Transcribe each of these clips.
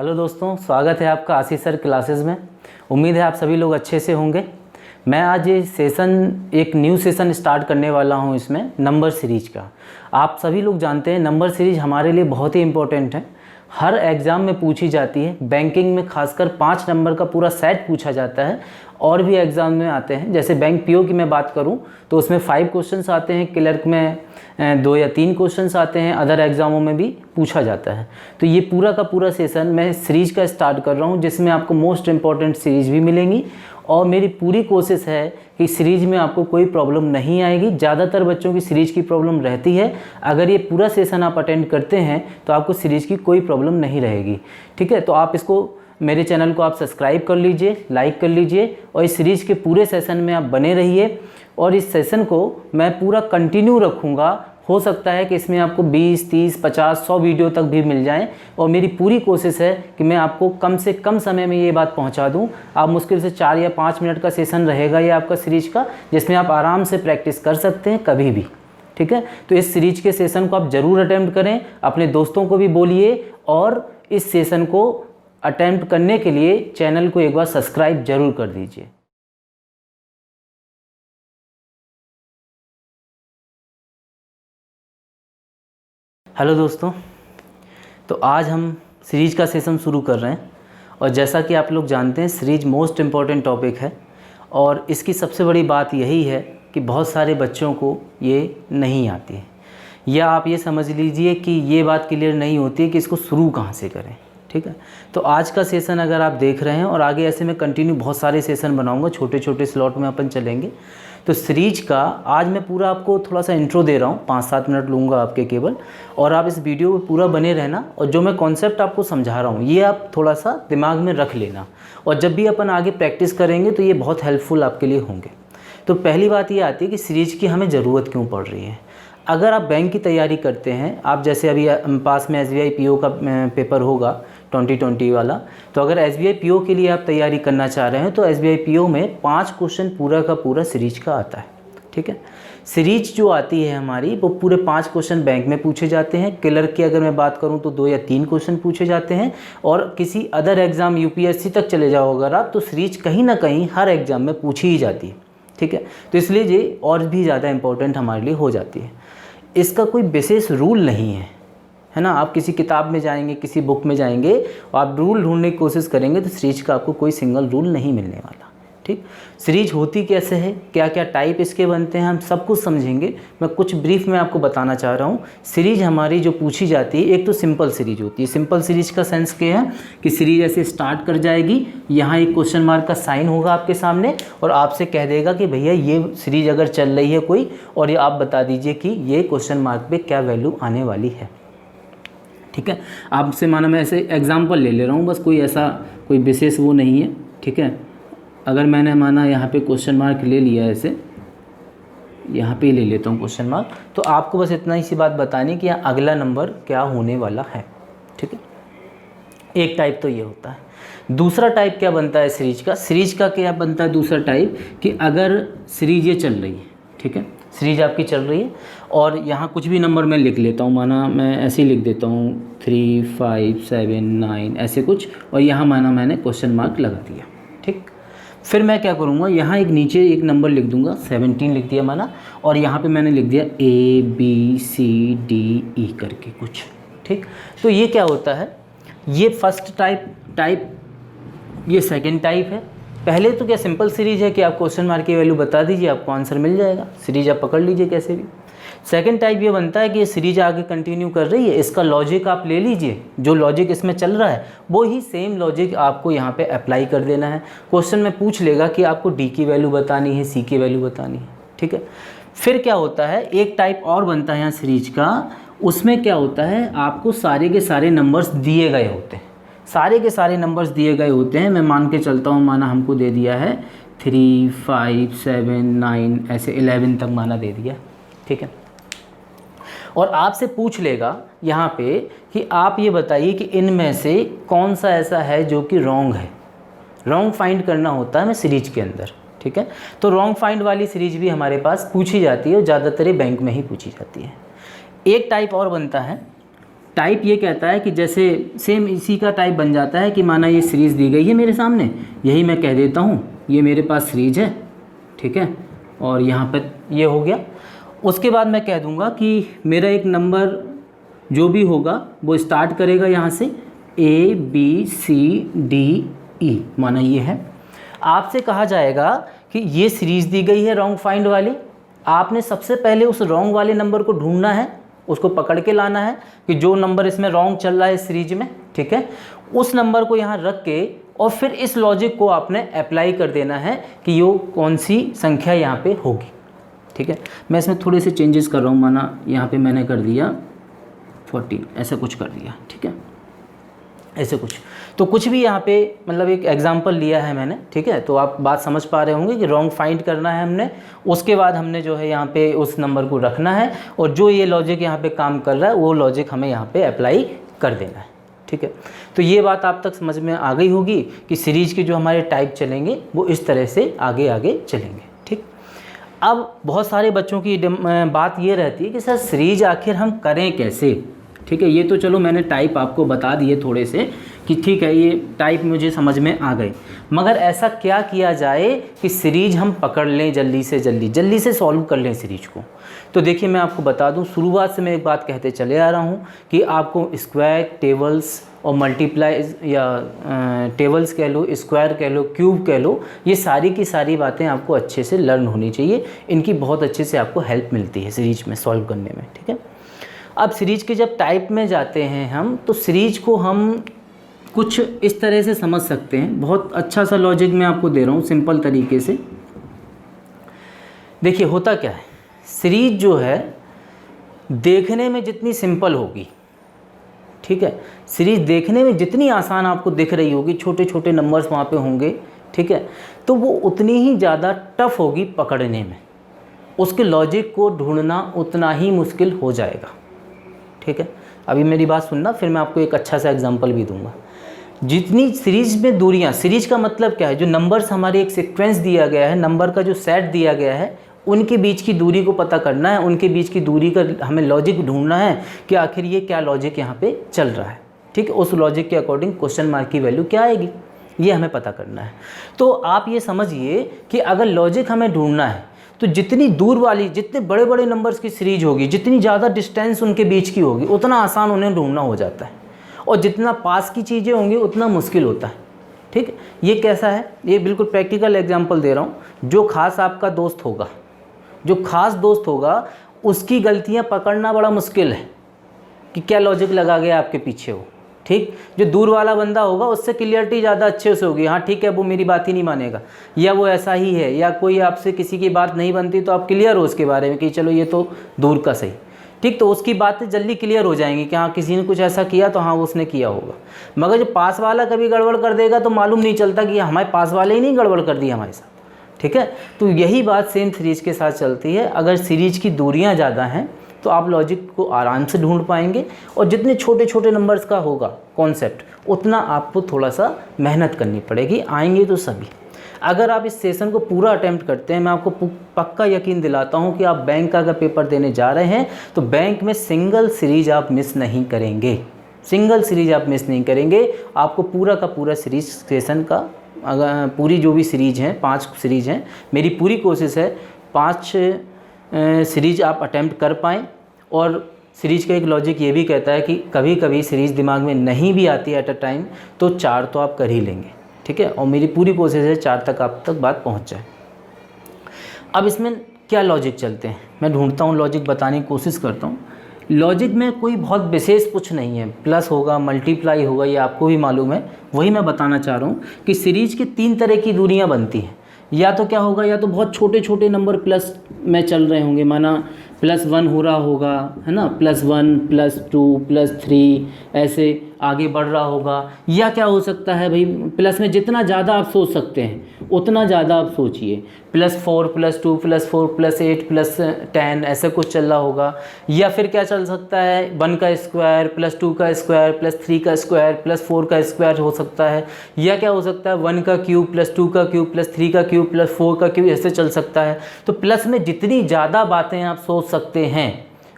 Hello दोस्तों, स्वागत है आपका आशीष सर क्लासेस में। उम्मीद है आप सभी लोग अच्छे से होंगे। मैं आज ये एक न्यू सेशन स्टार्ट करने वाला हूँ इसमें नंबर सीरीज का। आप सभी लोग जानते हैं नंबर सीरीज हमारे लिए बहुत ही इम्पोर्टेंट है। हर एग्ज़ाम में पूछी जाती है। बैंकिंग में खासकर 5 नंबर का पूरा सेट पूछा जाता है। और भी एग्ज़ाम में आते हैं, जैसे बैंक पीओ की मैं बात करूं तो उसमें 5 क्वेश्चंस आते हैं, क्लर्क में 2 या 3 क्वेश्चंस आते हैं, अदर एग्ज़ामों में भी पूछा जाता है। तो ये पूरा का पूरा सेशन मैं सीरीज का स्टार्ट कर रहा हूं, जिसमें आपको मोस्ट इम्पॉर्टेंट सीरीज भी मिलेंगी। और मेरी पूरी कोशिश है कि सीरीज में आपको कोई प्रॉब्लम नहीं आएगी। ज़्यादातर बच्चों की सीरीज की प्रॉब्लम रहती है। अगर ये पूरा सेशन आप अटेंड करते हैं तो आपको सीरीज की कोई प्रॉब्लम नहीं रहेगी। ठीक है, तो आप मेरे चैनल को आप सब्सक्राइब कर लीजिए, लाइक कर लीजिए और इस सीरीज़ के पूरे सेशन में आप बने रहिए। और इस सेशन को मैं पूरा कंटिन्यू रखूँगा। हो सकता है कि इसमें आपको 20, 30, 50, 100 वीडियो तक भी मिल जाएं। और मेरी पूरी कोशिश है कि मैं आपको कम से कम समय में ये बात पहुंचा दूं। आप मुश्किल से 4 या 5 मिनट का सेशन रहेगा ये आपका सीरीज का, जिसमें आप आराम से प्रैक्टिस कर सकते हैं कभी भी। ठीक है, तो इस सीरीज के सेशन को आप ज़रूर अटेम्प्ट करें, अपने दोस्तों को भी बोलिए। और इस सेशन को अटेम्प्ट करने के लिए चैनल को एक बार सब्सक्राइब जरूर कर दीजिए। हेलो दोस्तों, तो आज हम सीरीज का सेशन शुरू कर रहे हैं। और जैसा कि आप लोग जानते हैं सीरीज मोस्ट इम्पॉर्टेंट टॉपिक है। और इसकी सबसे बड़ी बात यही है कि बहुत सारे बच्चों को ये नहीं आती है, या आप ये समझ लीजिए कि ये बात क्लियर नहीं होती है कि इसको शुरू कहाँ से करें। ठीक है, तो आज का सेशन अगर आप देख रहे हैं, और आगे ऐसे मैं कंटिन्यू बहुत सारे सेशन बनाऊंगा, छोटे छोटे स्लॉट में अपन चलेंगे। तो सीरीज का आज मैं पूरा आपको थोड़ा सा इंट्रो दे रहा हूँ, 5-7 मिनट लूँगा आपके केवल। और आप इस वीडियो में पूरा बने रहना। और जो मैं कॉन्सेप्ट आपको समझा रहा हूँ ये आप थोड़ा सा दिमाग में रख लेना। और जब भी अपन आगे प्रैक्टिस करेंगे तो ये बहुत हेल्पफुल आपके लिए होंगे। तो पहली बात ये आती है कि सीरीज की हमें ज़रूरत क्यों पड़ रही है। अगर आप बैंक की तैयारी करते हैं, आप जैसे अभी पास में SBI PO का पेपर होगा 2020 वाला, तो अगर SBI PO के लिए आप तैयारी करना चाह रहे हैं तो SBI PO में 5 क्वेश्चन पूरा का पूरा सीरीज का आता है। ठीक है, सीरीज जो आती है हमारी वो पूरे 5 क्वेश्चन बैंक में पूछे जाते हैं। क्लर्क की अगर मैं बात करूं तो 2 या 3 क्वेश्चन पूछे जाते हैं। और किसी अदर एग्ज़ाम UPSC तक चले जाओ अगर आप, तो सीरीज कहीं ना कहीं हर एग्ज़ाम में पूछी ही जाती है। ठीक है, तो इसलिए ये और भी ज़्यादा इंपॉर्टेंट हमारे लिए हो जाती है। इसका कोई विशेष रूल नहीं है ना। आप किसी किताब में जाएंगे, किसी बुक में जाएंगे और आप रूल ढूंढने की कोशिश करेंगे तो सीरीज का आपको कोई सिंगल रूल नहीं मिलने वाला। ठीक, सीरीज होती कैसे है, क्या क्या टाइप इसके बनते हैं, हम सब कुछ समझेंगे। मैं कुछ ब्रीफ में आपको बताना चाह रहा हूँ। सीरीज हमारी जो पूछी जाती है, एक तो सिंपल सीरीज होती है। सिंपल सीरीज का सेंस क्या है कि सीरीज ऐसे स्टार्ट कर जाएगी, यहाँ एक क्वेश्चन मार्क का साइन होगा आपके सामने और आपसे कह देगा कि भैया ये सीरीज अगर चल रही है कोई, और ये आप बता दीजिए कि ये क्वेश्चन मार्क पे क्या वैल्यू आने वाली है। ठीक है, आपसे माना मैं ऐसे एग्जाम्पल ले रहा हूँ, बस कोई विशेष वो नहीं है। ठीक है, अगर मैंने माना यहाँ पे क्वेश्चन मार्क ले लिया, ऐसे यहाँ पे ले लेता हूँ क्वेश्चन मार्क, तो आपको बस इतना ही सी बात बतानी कि यहाँ अगला नंबर क्या होने वाला है। ठीक है, एक टाइप तो ये होता है। दूसरा टाइप क्या बनता है सीरीज का क्या बनता है दूसरा टाइप, कि अगर सीरीज ये चल रही है, ठीक है, सीरीज आपकी चल रही है और यहाँ कुछ भी नंबर मैं लिख लेता हूँ, माना मैं ऐसे ही लिख देता हूँ 3, 5, 7, 9 ऐसे कुछ, और यहाँ माना मैंने क्वेश्चन मार्क लगा दिया। ठीक, फिर मैं क्या करूँगा, यहाँ एक नीचे एक नंबर लिख दूँगा, 17 लिख दिया माना, और यहाँ पे मैंने लिख दिया ABCDE करके कुछ। ठीक, तो ये क्या होता है, ये फर्स्ट टाइप, ये सेकंड टाइप है। पहले तो क्या सिंपल सीरीज है कि आप क्वेश्चन मार्क की वैल्यू बता दीजिए, आपको आंसर मिल जाएगा, सीरीज आप पकड़ लीजिए कैसे भी। सेकंड टाइप ये बनता है कि ये सीरीज आगे कंटिन्यू कर रही है, इसका लॉजिक आप ले लीजिए, जो लॉजिक इसमें चल रहा है वो ही सेम लॉजिक आपको यहाँ पे अप्लाई कर देना है। क्वेश्चन में पूछ लेगा कि आपको D की वैल्यू बतानी है, C की वैल्यू बतानी है। ठीक है, फिर क्या होता है, एक टाइप और बनता है यहाँ सीरीज का। उसमें क्या होता है, आपको सारे के सारे नंबर्स दिए गए होते हैं, सारे के सारे नंबर्स दिए गए होते हैं। मैं मान के चलता हूँ, माना हमको दे दिया है 3, 5, 7, 9 ऐसे 11 तक माना दे दिया। ठीक है, और आपसे पूछ लेगा यहाँ पे कि आप ये बताइए कि इनमें से कौन सा ऐसा है जो कि रॉन्ग है। रॉन्ग फाइंड करना होता है हमें सीरीज के अंदर। ठीक है, तो रॉन्ग फाइंड वाली सीरीज भी हमारे पास पूछी जाती है और ज़्यादातर बैंक में ही पूछी जाती है। एक टाइप और बनता है टाइप ये कहता है कि जैसे सेम इसी का टाइप बन जाता है कि माना ये सीरीज़ दी गई है मेरे सामने, यही मैं कह देता हूँ ये मेरे पास सीरीज है, ठीक है, और यहाँ पर ये हो गया। उसके बाद मैं कह दूँगा कि मेरा एक नंबर जो भी होगा वो स्टार्ट करेगा यहाँ से ABCDE, माना ये है। आपसे कहा जाएगा कि ये सीरीज़ दी गई है रॉन्ग फाइंड वाली, आपने सबसे पहले उस रॉन्ग वाले नंबर को ढूंढना है, उसको पकड़ के लाना है कि जो नंबर इसमें रॉन्ग चल रहा है इस सीरीज में, ठीक है, उस नंबर को यहाँ रख के और फिर इस लॉजिक को आपने अप्लाई कर देना है कि ये कौन सी संख्या यहाँ पे होगी, ठीक है। मैं इसमें थोड़े से चेंजेस कर रहा हूँ, माना यहाँ पे मैंने कर दिया 14, ऐसा कुछ कर दिया, ठीक है, ऐसे कुछ। तो कुछ भी यहाँ पे मतलब एक एग्जांपल लिया है मैंने, ठीक है। तो आप बात समझ पा रहे होंगे कि रॉन्ग फाइंड करना है हमने, उसके बाद हमने जो है यहाँ पे उस नंबर को रखना है और जो ये लॉजिक यहाँ पे काम कर रहा है वो लॉजिक हमें यहाँ पे अप्लाई कर देना है, ठीक है। तो ये बात आप तक समझ में आ गई होगी कि सीरीज के जो हमारे टाइप चलेंगे वो इस तरह से आगे आगे चलेंगे, ठीक। अब बहुत सारे बच्चों की बात ये रहती है कि सर सीरीज आखिर हम करें कैसे, ठीक है। ये तो चलो मैंने टाइप आपको बता दिए थोड़े से कि ठीक है ये टाइप मुझे समझ में आ गए, मगर ऐसा क्या किया जाए कि सीरीज हम पकड़ लें जल्दी से सॉल्व कर लें सीरीज को। तो देखिए मैं आपको बता दूं, शुरुआत से मैं एक बात कहते चले आ रहा हूं कि आपको स्क्वायर, टेबल्स और मल्टीप्लाई या टेबल्स कह लो, स्क्वायर कह लो, क्यूब कह लो, ये सारी की सारी बातें आपको अच्छे से लर्न होनी चाहिए। इनकी बहुत अच्छे से आपको हेल्प मिलती है सीरीज में सॉल्व करने में, ठीक है। अब सीरीज के जब टाइप में जाते हैं हम, तो सीरीज को हम कुछ इस तरह से समझ सकते हैं। बहुत अच्छा सा लॉजिक मैं आपको दे रहा हूँ सिंपल तरीके से। देखिए होता क्या है, सीरीज जो है देखने में जितनी सिंपल होगी, ठीक है, सीरीज देखने में जितनी आसान आपको दिख रही होगी, छोटे छोटे नंबर्स वहाँ पे होंगे, ठीक है, तो वो उतनी ही ज़्यादा टफ होगी पकड़ने में, उसके लॉजिक को ढूंढना उतना ही मुश्किल हो जाएगा, ठीक है। अभी मेरी बात सुनना, फिर मैं आपको एक अच्छा सा एग्जांपल भी दूंगा। जितनी सीरीज में दूरियां, सीरीज का मतलब क्या है, जो नंबर्स हमारे एक सीक्वेंस दिया गया है, नंबर का जो सेट दिया गया है, उनके बीच की दूरी को पता करना है, उनके बीच की दूरी का हमें लॉजिक ढूंढना है कि आखिर ये क्या लॉजिक यहाँ पे चल रहा है, ठीक है। उस लॉजिक के अकॉर्डिंग क्वेश्चन मार्क की वैल्यू क्या आएगी, ये हमें पता करना है। तो आप ये समझिए कि अगर लॉजिक हमें ढूंढना है तो जितनी दूर वाली, जितने बड़े बड़े नंबर्स की सीरीज होगी, जितनी ज़्यादा डिस्टेंस उनके बीच की होगी, उतना आसान उन्हें ढूंढना हो जाता है, और जितना पास की चीज़ें होंगी उतना मुश्किल होता है, ठीक है। ये कैसा है, ये बिल्कुल प्रैक्टिकल एग्जांपल दे रहा हूँ। जो खास आपका दोस्त होगा, जो खास दोस्त होगा, उसकी गलतियाँ पकड़ना बड़ा मुश्किल है कि क्या लॉजिक लगा गया आपके पीछे हो, ठीक। जो दूर वाला बंदा होगा उससे क्लियरिटी ज़्यादा अच्छे से होगी, हाँ ठीक है वो मेरी बात ही नहीं मानेगा, या वो ऐसा ही है, या कोई आपसे किसी की बात नहीं बनती तो आप क्लियर हो उसके बारे में कि चलो ये तो दूर का सही, ठीक। तो उसकी बातें जल्दी क्लियर हो जाएंगी कि हाँ किसी ने कुछ ऐसा किया तो हाँ उसने किया होगा। मगर जो पास वाला कभी गड़बड़ कर देगा तो मालूम नहीं चलता कि हमारे पास वाले ही नहीं गड़बड़ कर दी हमारे साथ, ठीक है। तो यही बात सेम सीरीज के साथ चलती है। अगर सीरीज की दूरियाँ ज़्यादा हैं तो आप लॉजिक को आराम से ढूंढ पाएंगे, और जितने छोटे छोटे नंबर्स का होगा कॉन्सेप्ट, उतना आपको थोड़ा सा मेहनत करनी पड़ेगी, आएंगे तो सभी। अगर आप इस सेशन को पूरा अटेम्प्ट करते हैं, मैं आपको पक्का यकीन दिलाता हूं कि आप बैंक का अगर पेपर देने जा रहे हैं तो बैंक में सिंगल सीरीज आप मिस नहीं करेंगे, सिंगल सीरीज आप मिस नहीं करेंगे। आपको पूरा का पूरा सीरीज सेशन का, अगर पूरी जो भी सीरीज हैं, 5 सीरीज हैं, मेरी पूरी कोशिश है 5 सीरीज आप अटेम्प्ट कर पाएँ। और सीरीज का एक लॉजिक ये भी कहता है कि कभी कभी सीरीज दिमाग में नहीं भी आती एट अ टाइम तो 4 तो आप कर ही लेंगे, ठीक है। और मेरी पूरी कोशिश है 4 तक आप तक बात पहुंच जाए। अब इसमें क्या लॉजिक चलते हैं, मैं ढूंढता हूं, लॉजिक बताने की कोशिश करता हूं। लॉजिक में कोई बहुत विशेष कुछ नहीं है, प्लस होगा, मल्टीप्लाई होगा, ये आपको भी मालूम है। वही मैं बताना चाह रहा हूँ कि सीरीज की 3 तरह की दूरियाँ बनती हैं। या तो क्या होगा, या तो बहुत छोटे छोटे नंबर प्लस में चल रहे होंगे, माना +1 हो रहा होगा, है ना, +1 +2 +3 ऐसे आगे बढ़ रहा होगा। या क्या हो सकता है भाई, प्लस में जितना ज़्यादा आप सोच सकते हैं उतना ज़्यादा आप सोचिए, +4 +2 +4 +8 +10 ऐसा कुछ चल रहा होगा। या फिर क्या चल सकता है, 1 का स्क्वायर +2 का स्क्वायर +3 का स्क्वायर +4 का स्क्वायर हो सकता है। या क्या हो सकता है, 1 का क्यूब +2 का क्यूब +3 का क्यूब +4 का क्यूब, ऐसे चल सकता है। तो प्लस में जितनी ज़्यादा बातें आप सोच सकते हैं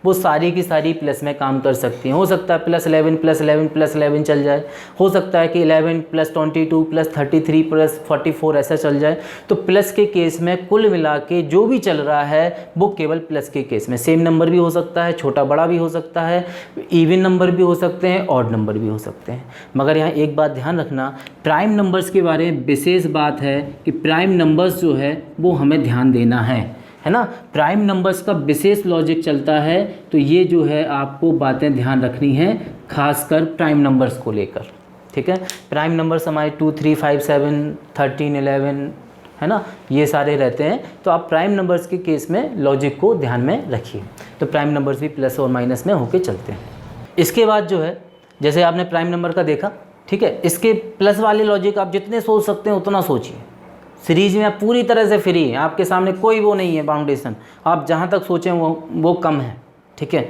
वो सारी की सारी प्लस में काम कर सकती हैं। हो सकता है +11 +11 +11 चल जाए, हो सकता है कि 11 +22 +33 +44 ऐसा चल जाए। तो प्लस के केस में कुल मिला के जो भी चल रहा है वो केवल प्लस के केस में, सेम नंबर भी हो सकता है, छोटा बड़ा भी हो सकता है, इवन नंबर भी हो सकते हैं, ऑड नंबर भी हो सकते हैं। मगर यहाँ एक बात ध्यान रखना, प्राइम नंबर्स के बारे में विशेष बात है कि प्राइम नंबर्स जो है वो हमें ध्यान देना है ना। प्राइम नंबर्स का विशेष लॉजिक चलता है, तो ये जो है आपको बातें ध्यान रखनी है, खासकर प्राइम नंबर्स को लेकर, ठीक है। प्राइम नंबर्स हमारे 2 3 5 7 13 11 है ना, ये सारे रहते हैं। तो आप प्राइम नंबर्स के केस में लॉजिक को ध्यान में रखिए। तो प्राइम नंबर्स भी प्लस और माइनस में होके चलते हैं। इसके बाद जो है, जैसे आपने प्राइम नंबर का देखा, ठीक है, इसके प्लस वाले लॉजिक आप जितने सोच सकते हैं उतना सोचिए। सीरीज में आप पूरी तरह से फ्री हैं, आपके सामने कोई वो नहीं है बाउंडेशन, आप जहाँ तक सोचें वो कम है, ठीक है।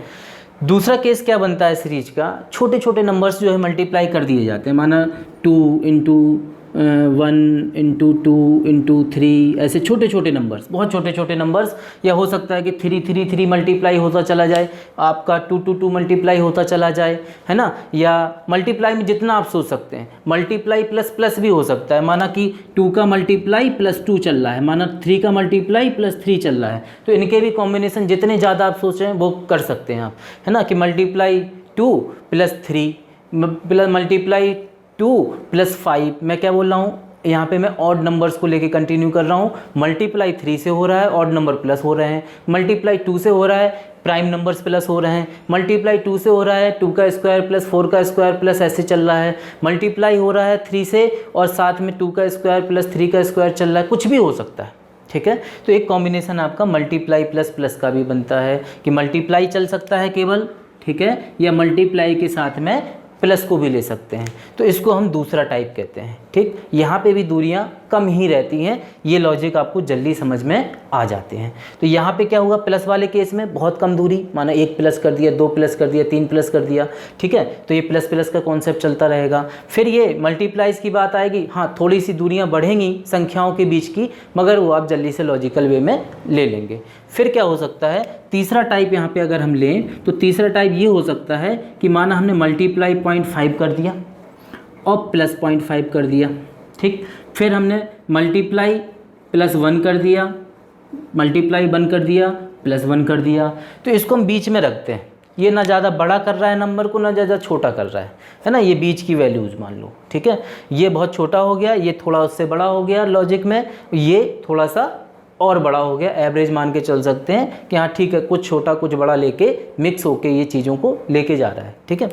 दूसरा केस क्या बनता है सीरीज का, छोटे छोटे नंबर्स जो है मल्टीप्लाई कर दिए जाते हैं, माना 2 × 1 × 2 × 3, ऐसे छोटे छोटे नंबर्स, बहुत छोटे छोटे नंबर्स। या हो सकता है कि 3 3 3 मल्टीप्लाई होता चला जाए, आपका 2 2 2 मल्टीप्लाई होता चला जाए, है ना। या मल्टीप्लाई में जितना आप सोच सकते हैं, मल्टीप्लाई प्लस प्लस भी हो सकता है, माना कि 2 का मल्टीप्लाई +2 चल रहा है, माना 3 का मल्टीप्लाई +3 चल रहा है। तो इनके भी कॉम्बिनेशन जितने ज़्यादा आप सोचें वो कर सकते हैं आप, है ना। कि मल्टीप्लाई 2 + 3 मल्टीप्लाई 2 + 5, मैं क्या बोल रहा हूँ यहाँ पे, मैं ऑड नंबर्स को लेके कंटिन्यू कर रहा हूँ। मल्टीप्लाई 3 से हो रहा है, ऑड नंबर प्लस हो रहे हैं। मल्टीप्लाई 2 से हो रहा है, प्राइम नंबर्स प्लस हो रहे हैं। मल्टीप्लाई 2 से हो रहा है, 2 का स्क्वायर प्लस 4 का स्क्वायर प्लस ऐसे चल रहा है। मल्टीप्लाई हो रहा है 3 से और साथ में 2 का स्क्वायर प्लस 3 का स्क्वायर चल रहा है, कुछ भी हो सकता है, ठीक है। तो एक कॉम्बिनेशन आपका मल्टीप्लाई प्लस प्लस का भी बनता है कि मल्टीप्लाई चल सकता है केवल, ठीक है, या मल्टीप्लाई के साथ में प्लस को भी ले सकते हैं। तो इसको हम दूसरा टाइप कहते हैं, ठीक। यहाँ पे भी दूरियाँ कम ही रहती हैं, ये लॉजिक आपको जल्दी समझ में आ जाते हैं। तो यहाँ पे क्या हुआ, प्लस वाले केस में बहुत कम दूरी, माना 1 प्लस कर दिया, 2 प्लस कर दिया, 3 प्लस कर दिया, ठीक है। तो ये प्लस प्लस का कॉन्सेप्ट चलता रहेगा। फिर ये मल्टीप्लाइज की बात आएगी, हाँ थोड़ी सी दूरियाँ बढ़ेंगी संख्याओं के बीच की, मगर वो आप जल्दी से लॉजिकल वे में ले लेंगे। फिर क्या हो सकता है, तीसरा टाइप यहाँ पे अगर हम लें तो तीसरा टाइप ये हो सकता है कि माना हमने मल्टीप्लाई 0.5 कर दिया और प्लस 0.5 कर दिया, ठीक। फिर हमने मल्टीप्लाई +1 कर दिया, मल्टीप्लाई 1 कर दिया, +1 कर दिया। तो इसको हम बीच में रखते हैं, ये ना ज़्यादा बड़ा कर रहा है नंबर को, ना ज़्यादा छोटा कर रहा है ना, ये बीच की वैल्यूज़ मान लो, ठीक है। ये बहुत छोटा हो गया, ये थोड़ा उससे बड़ा हो गया लॉजिक में, ये थोड़ा सा और बड़ा हो गया। एवरेज मान के चल सकते हैं कि हाँ ठीक है, कुछ छोटा कुछ बड़ा लेके मिक्स होके ये चीज़ों को लेके जा रहा है, ठीक है।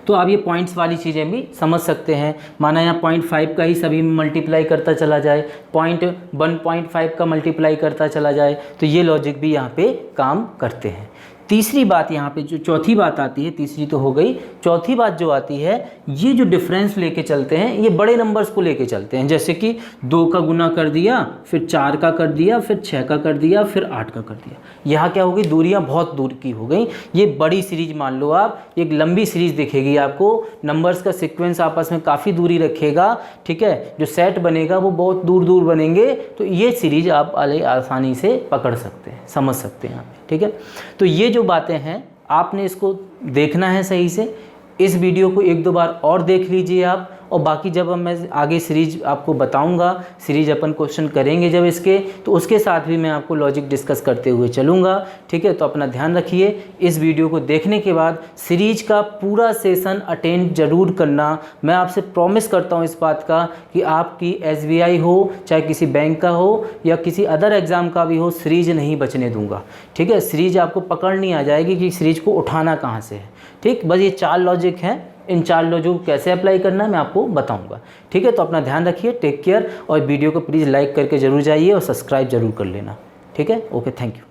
तो आप ये पॉइंट्स वाली चीज़ें भी समझ सकते हैं। माना यहाँ 0.5 का ही सभी में मल्टीप्लाई करता चला जाए, 1.5 का मल्टीप्लाई करता चला जाए, तो ये लॉजिक भी यहाँ पे काम करते हैं। तीसरी बात यहाँ पे जो चौथी बात आती है, तीसरी तो हो गई, चौथी बात जो आती है, ये जो डिफरेंस लेके चलते हैं ये बड़े नंबर्स को लेके चलते हैं। जैसे कि 2 का गुना कर दिया, फिर 4 का कर दिया, फिर 6 का कर दिया, फिर 8 का कर दिया। यहाँ क्या होगी, दूरियाँ बहुत दूर की हो गई। ये बड़ी सीरीज मान लो आप, एक लंबी सीरीज दिखेगी आपको, नंबर्स का सीक्वेंस आपस में काफ़ी दूरी रखेगा, ठीक है। जो सेट बनेगा वो बहुत दूर दूर बनेंगे। तो ये सीरीज आप आसानी से पकड़ सकते हैं, समझ सकते हैं यहाँ पे, ठीक है। तो ये जो बातें हैं आपने इसको देखना है सही से। इस वीडियो को 1-2 बार और देख लीजिए आप, और बाकी जब मैं आगे सीरीज आपको बताऊंगा, सीरीज अपन क्वेश्चन करेंगे जब इसके, तो उसके साथ भी मैं आपको लॉजिक डिस्कस करते हुए चलूँगा, ठीक है। तो अपना ध्यान रखिए। इस वीडियो को देखने के बाद सीरीज का पूरा सेशन अटेंड ज़रूर करना। मैं आपसे प्रॉमिस करता हूँ इस बात का कि आपकी SBI हो, चाहे किसी बैंक का हो या किसी अदर एग्ज़ाम का भी हो, सीरीज नहीं बचने दूँगा, ठीक है। सीरीज आपको पकड़ नहीं आ जाएगी कि सीरीज को उठाना कहाँ से है, ठीक। बस ये 4 लॉजिक हैं, इन 4 लॉजिक कैसे अप्लाई करना है मैं आपको बताऊंगा, ठीक है। तो अपना ध्यान रखिए, टेक केयर, और वीडियो को प्लीज़ लाइक करके ज़रूर जाइए और सब्सक्राइब ज़रूर कर लेना, ठीक है। Okay, thank you.